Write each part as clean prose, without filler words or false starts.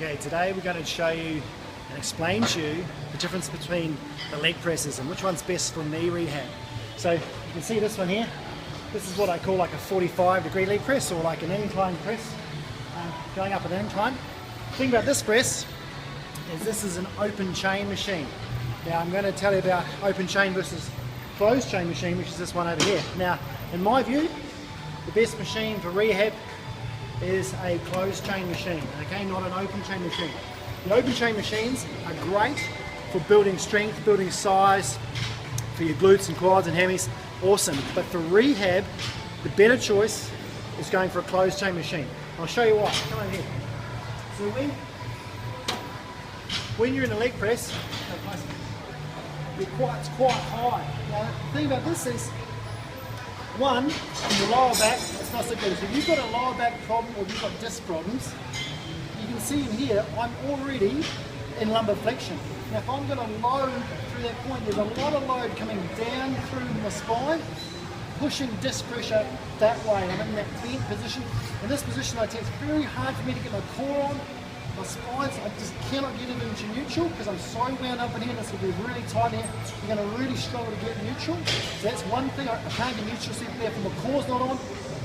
Okay, today we're going to show you and explain to you the difference between the leg presses and which one's best for knee rehab. So you can see this one here. This is what I call like a 45-degree leg press, or like an incline press, going up an incline. The thing about this press is this is an open chain machine. Now I'm going to tell you about open chain versus closed chain machine, which is this one over here. Now, in my view, the best machine for rehab is a closed chain machine, okay, not an open chain machine. The open chain machines are great for building strength, building size, for your glutes and quads and hammies, awesome. But for rehab, the better choice is going for a closed chain machine. I'll show you why. Come over here. So when you're in a leg press, it's quite high. Now the thing about this is, one, in your lower back, it's not so good. So if you've got a lower back problem or you've got disc problems, you can see in here, I'm already in lumbar flexion. Now if I'm going to load through that point, there's a lot of load coming down through my spine, pushing disc pressure that way. I'm in that bent position. In this position, it's very hard for me to get my core on. My spines, I just cannot get it into neutral because I'm so wound up in here. This will be really tight here. You're going to really struggle to get neutral. So that's one thing. I can't get neutral, so therefore my core's not on.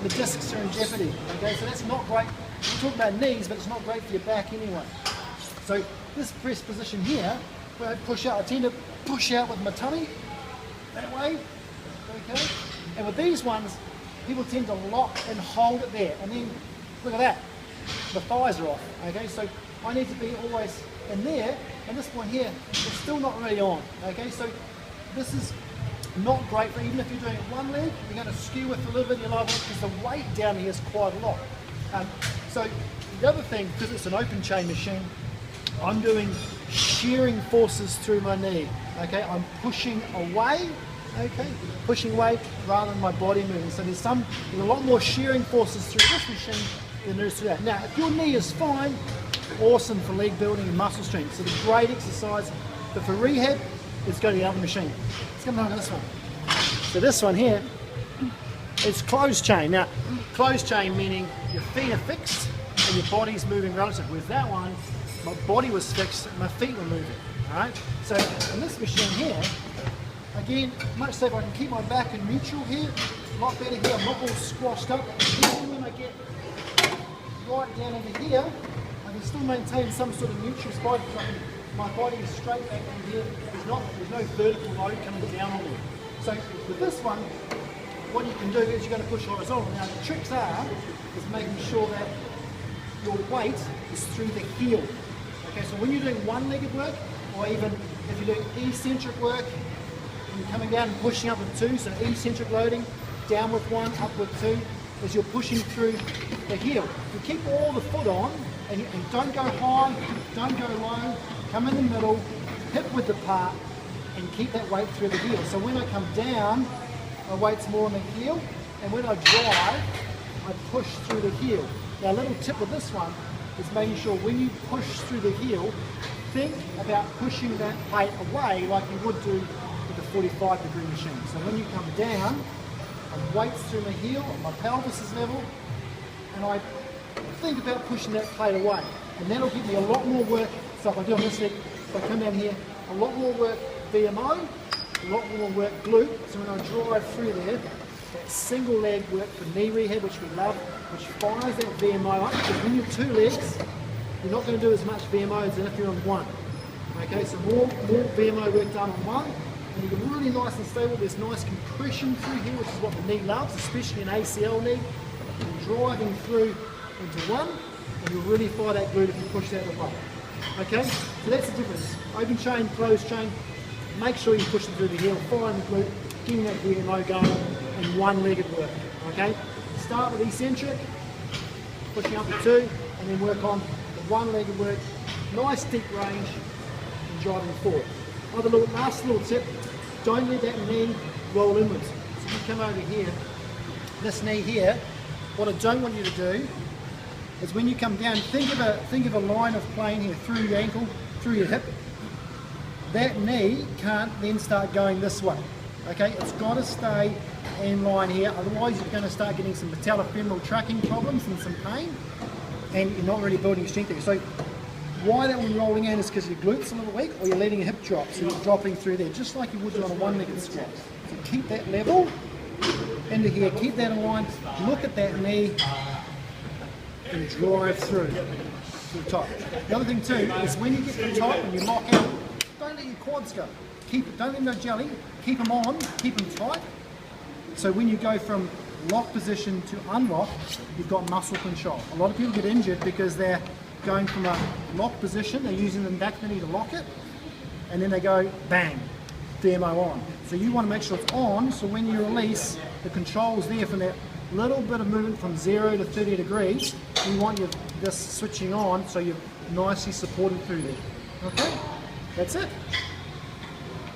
The discs are in jeopardy. Okay, so that's not great. We're talking about knees, but it's not great for your back anyway. So this press position here, where I push out, I tend to push out with my tummy that way. Okay, and with these ones, people tend to lock and hold it there, and then look at that. The thighs are off, okay, so I need to be always in there, and this one here is still not really on, okay, so this is not great for, even if you're doing one leg, you're going to skew with a little bit in your lower back because the weight down here is quite a lot. So the other thing, because it's an open chain machine, I'm doing shearing forces through my knee, okay, I'm pushing away, okay, pushing away rather than my body moving, so there's a lot more shearing forces through this machine than there is through that. Now, if your knee is fine, awesome for leg building and muscle strength, so the great exercise, but for rehab, let's go to the other machine. Let's come on this one. So this one here, it's closed chain. Now, closed chain meaning your feet are fixed and your body's moving relative. With that one, my body was fixed, my feet were moving, all right? So in this machine here, again, much safer, I can keep my back in neutral here, a lot better here, I'm not all squashed up. Even when I get right down over here, I can still maintain some sort of neutral spot because my body is straight back in here. There's no vertical load coming down on me. So with this one, what you can do is you're going to push horizontal. Now the tricks is making sure that your weight is through the heel. Okay, so when you're doing one-legged work, or even if you're doing eccentric work, and you're coming down and pushing up with two, so eccentric loading, down with one, up with two, as you're pushing through the heel. You keep all the foot on, and don't go high, don't go low, come in the middle, hip width apart, and keep that weight through the heel. So when I come down, my weight's more on the heel, and when I drive, I push through the heel. Now a little tip with this one is making sure when you push through the heel, think about pushing that plate away like you would do with a 45-degree machine. So when you come down, weight's through my heel, my pelvis is level, and I think about pushing that plate away. And that'll give me a lot more work. So if I do on this leg, if I come down here, a lot more work VMO, a lot more work glute. So when I drive through there, that single leg work for knee rehab, which we love, which fires that VMO up, because when you're two legs, you're not going to do as much VMO as if you're on one. Okay, so more VMO work done on one. And you're really nice and stable, there's nice compression through here, which is what the knee loves, especially an ACL knee. You're driving through into one, and you'll really fire that glute if you push that away. Okay, so that's the difference. Open chain, closed chain, make sure you're pushing through the heel, firing the glute, getting that VMO going, and one-legged work. Okay, start with eccentric, pushing up to two, and then work on the one-legged work, nice deep range, and driving forward. Last little tip, don't let that knee roll inwards. So you come over here, this knee here, what I don't want you to do is when you come down, think of a line of plane here through your ankle, through your hip. That knee can't then start going this way. Okay, it's got to stay in line here, otherwise you're going to start getting some patellofemoral tracking problems and some pain, and you're not really building strength there. So Why that one rolling in is because your glutes a little weak, or you're letting your hip drop, so you're dropping through there, just like you would do on a one-legged squat. So keep that level into here, keep that in line, look at that knee, and drive through to the top. The other thing too is when you get to the top and you lock out, don't let your quads go. Don't let them go jelly, keep them on, keep them tight. So when you go from lock position to unlock, you've got muscle control. A lot of people get injured because they're going from a lock position, they're using the back of the knee to lock it, and then they go bang, DMO on. So you want to make sure it's on, so when you release, the control is there from that little bit of movement from 0 to 30 degrees. You want this switching on so you're nicely supported through there. Okay, that's it.